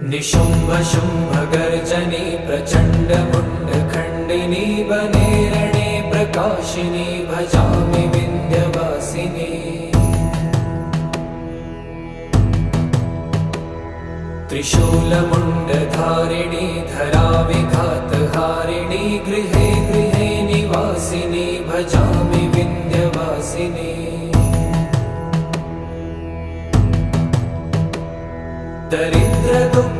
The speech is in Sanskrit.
निशुम्भ शुम्भ गर्जनी प्रचण्ड मुण्ड खण्डिनी वने रणे प्रकाशिनी भजामि विन्ध्यवासिनी। त्रिशूलमुण्डधारिणी धराविघातहारिणी गृहे गृहे निवासिनी भजामि विन्ध्यवासिनी। दरिद्र दुःख